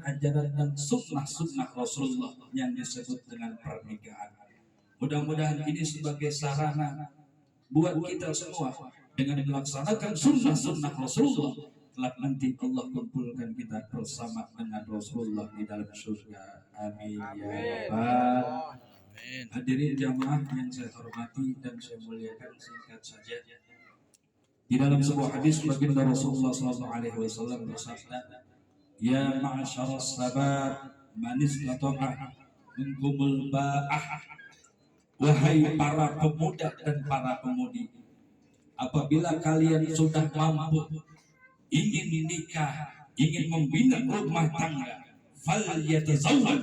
ajaran dan sunnah-sunnah Rasulullah yang disebut dengan pernikahan. Mudah-mudahan ini sebagai sarana buat kita semua dengan melaksanakan sunnah-sunnah Rasulullah, kelak nanti Allah kumpulkan kita bersama dengan Rasulullah di dalam surga. Amin ya rabbal. Hadirin jamaah yang saya hormati dan saya muliakan, singkat saja. Di dalam sebuah hadis baginda Rasulullah SAW bersabda, "Ya ma'asyaras sabar, man istata'a minkumul ba'ah." Wahai para pemuda dan para pemudi, apabila kalian sudah mampu ingin menikah, ingin membina rumah tangga, falyatazawwaj,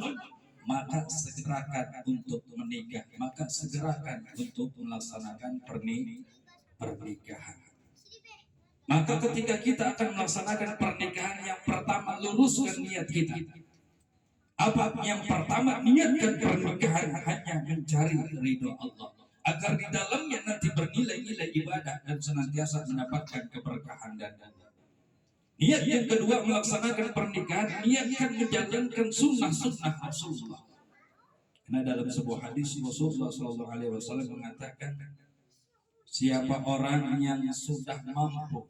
maka segerakan untuk menikah, maka segerakan untuk melaksanakan pernikahan. Maka ketika kita akan melaksanakan pernikahan, yang pertama luruskan niat kita. Apa yang pertama? Niatkan pernikahan hanya mencari ridho Allah, agar di dalamnya nanti bernilai-nilai ibadah dan senantiasa mendapatkan keberkahan dan niat yang kedua melaksanakan pernikahan, niatkan menjalankan sunnah-sunnah Rasulullah. Karena dalam sebuah hadis Rasulullah SAW mengatakan, siapa orang yang sudah mampu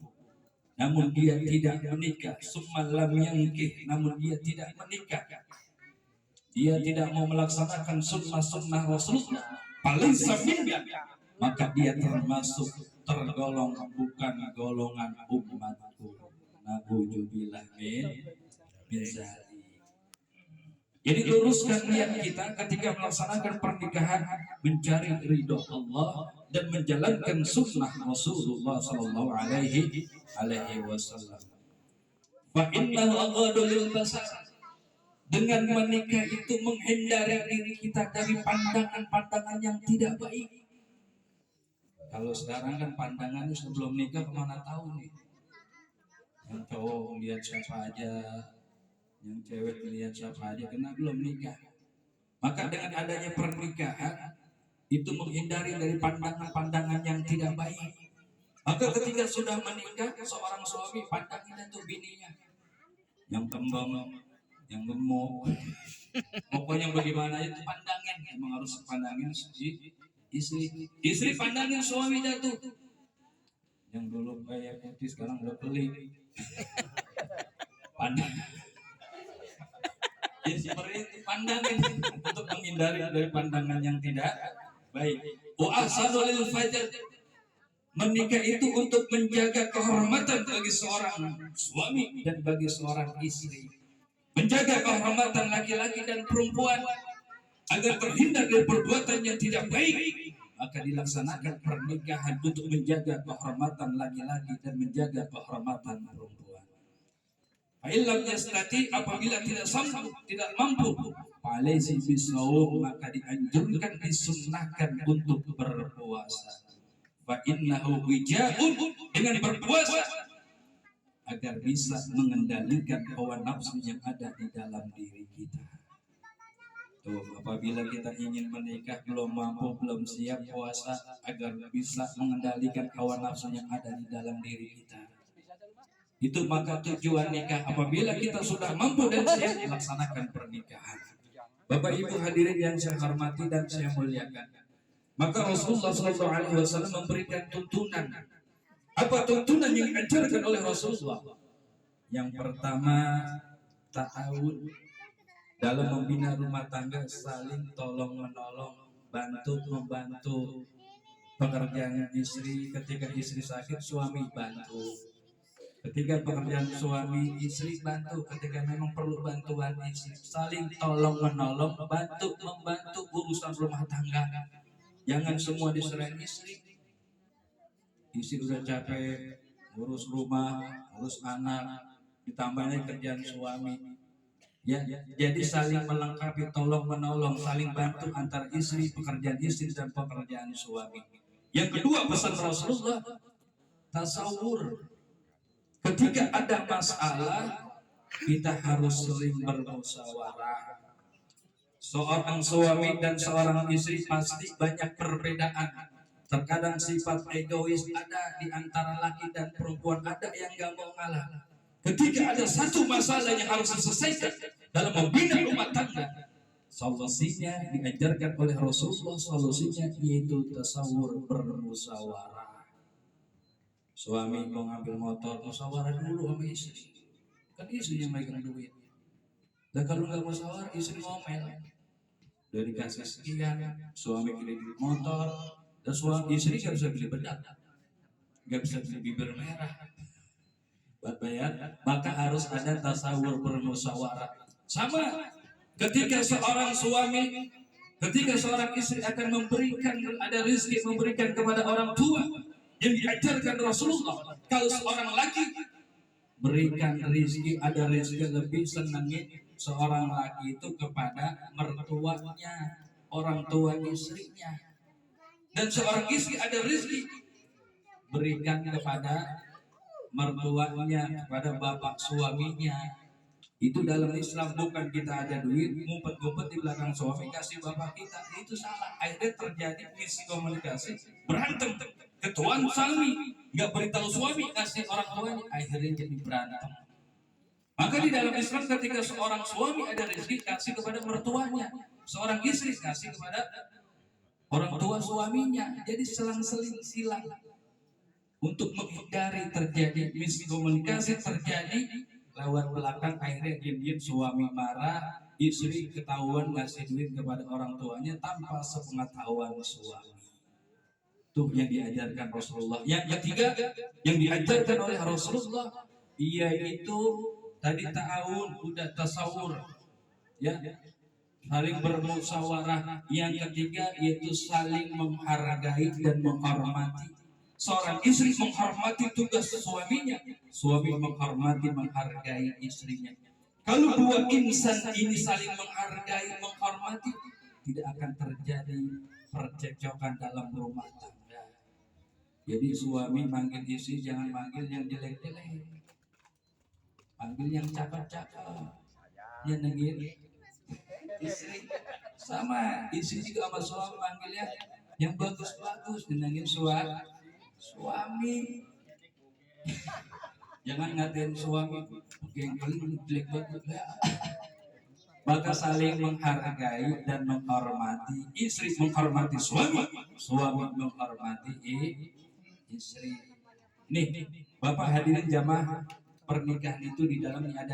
namun dia tidak menikah, summa lam yankih, namun dia tidak menikah, dia tidak mau melaksanakan sunnah-sunnah Rasulullah, falaysa minna, maka dia tergolong bukan golongan umatku. Na'udzubillah min zalik. Jadi luruskan niat kita ketika melaksanakan pernikahan, mencari ridho Allah dan menjalankan sunnah Rasulullah Sallallahu Alaihi Wasallam. Fa innahu aghadu lil basar. Dengan menikah itu menghindari diri kita dari pandangan-pandangan yang tidak baik. Kalau sekarang kan pandangannya sebelum nikah kemana tahu nih. Yang cowok lihat siapa aja, yang cewek lihat siapa aja, karena belum nikah. Maka dengan adanya pernikahan itu menghindari dari pandangan-pandangan yang tidak baik. Maka ketika sudah menikah, seorang suami pandangin itu bininya, yang kembang, yang gemuk, pokoknya bagaimana itu pandangin. Emang harus pandangin istri pandangin suaminya tuh, yang dulu kayak putih sekarang udah pelik. Pandang ya seperti itu, pandangin untuk menghindari dari pandangan yang tidak baik. Wa ahsanul fajar, menikah itu untuk menjaga kehormatan bagi seorang suami dan bagi seorang istri, menjaga kehormatan laki-laki dan perempuan agar terhindar dari perbuatan yang tidak baik. Maka dilaksanakan pernikahan untuk menjaga kehormatan laki-laki dan menjaga kehormatan perempuan. Fa'ilam yastati, apabila tidak mampu, falaisi bisawm, maka dianjurkan, disunnahkan untuk berpuasa. Fa'innahu wija'un, dengan berpuasa agar bisa mengendalikan hawa nafsu yang ada di dalam diri kita. Tuh, apabila kita ingin menikah belum mampu, belum siap puasa agar bisa mengendalikan hawa nafsu yang ada di dalam diri kita. Itu maka tujuan nikah. Apabila kita sudah mampu dan siap, melaksanakan pernikahan. Bapak Ibu hadirin yang saya hormati dan saya muliakan, maka Rasulullah SAW memberikan tuntunan. Apa tuntunan yang diajarkan oleh Rasulullah? Yang pertama, ta'awun, dalam membina rumah tangga, saling tolong menolong, bantu membantu pekerjaan istri. Ketika istri sakit, suami bantu. Ketika pekerjaan suami, istri bantu. Ketika memang perlu bantuan istri, saling tolong menolong, bantu membantu urusan rumah tangga. Jangan semua diserahin istri. Istri udah capek urus rumah, urus anak, ditambahnya kerjaan suami. Ya, jadi saling melengkapi, tolong menolong, saling bantu antar istri, pekerjaan istri dan pekerjaan suami. Yang kedua, pesan Rasulullah, tasawur. Ketika ada masalah, kita harus sering bermusyawarah. Seorang suami dan seorang istri pasti banyak perbedaan. Terkadang sifat egois ada di antara laki dan perempuan, ada yang gak mau ngalah. ketika ada satu masalah yang harus diselesaikan dalam membina rumah tangga, solusinya diajarkan oleh Rasulullah. Solusinya yaitu tasawur, bermusyawarah. Suami mau ngambil motor, musyawarah dulu sama istri. Kan istri yang megang duit. Dan kalau nggak musyawarah, istri ngomel. Udah dikasih sekian, suami beli motor, dan suami istri nggak bisa beli bedak, nggak bisa beli bibir merah buat bayar. Maka harus ada tasawur, bermusyawarah. Sama ketika seorang suami, ketika seorang istri akan memberikan, ada rezeki memberikan kepada orang tua yang diajarkan Rasulullah. Kalau seorang laki berikan rezeki, ada rezeki lebih, senangin seorang laki itu kepada mertuanya, orang tua istrinya. Dan seorang istri ada rezeki, berikan kepada mertuanya, kepada bapak suaminya. Itu dalam Islam. Bukan kita ada duit ngumpet-ngumpet di belakang suami kasih bapak kita. Itu salah. Akhirnya terjadi miskomunikasi, berantem. Ketuaan suami nggak beritahu suami, kasih orang tuanya, akhirnya jadi berantem. Maka di dalam Islam ketika seorang suami ada rezeki, kasih kepada mertuanya, seorang istri kasih kepada orang tua suaminya. Jadi selang-seling silang untuk menghindari terjadi miskomunikasi, terjadi lawan belakang. Akhirnya diam-diam suami marah, istri ketahuan ngasih duit kepada orang tuanya tanpa sepengetahuan suami. Itu yang diajarkan Rasulullah. Yang ketiga yang diajarkan oleh Rasulullah, yaitu tadi ta'awun, udah tasawur, ya, saling bermusyawarah. Yang ketiga yaitu saling menghargai dan menghormati. Seorang istri menghormati tugas suaminya, suami menghormati, menghargai istrinya. Kalau dua insan ini saling menghargai, menghormati, tidak akan terjadi percekcokan dalam rumah tangga. Jadi suami manggil istri jangan manggil yang jelek-jelek, panggil yang cakep-cakep. Nyenengin istri. Sama istri juga sama suami manggilnya yang bagus-bagus, nyenengin suami. Jangan ngatain suami yang jelek banget. Maka saling menghargai dan menghormati. Istri menghormati suami, suami menghormati istri. Nih, Bapak hadirin jamaah, pernikahan itu di dalamnya ada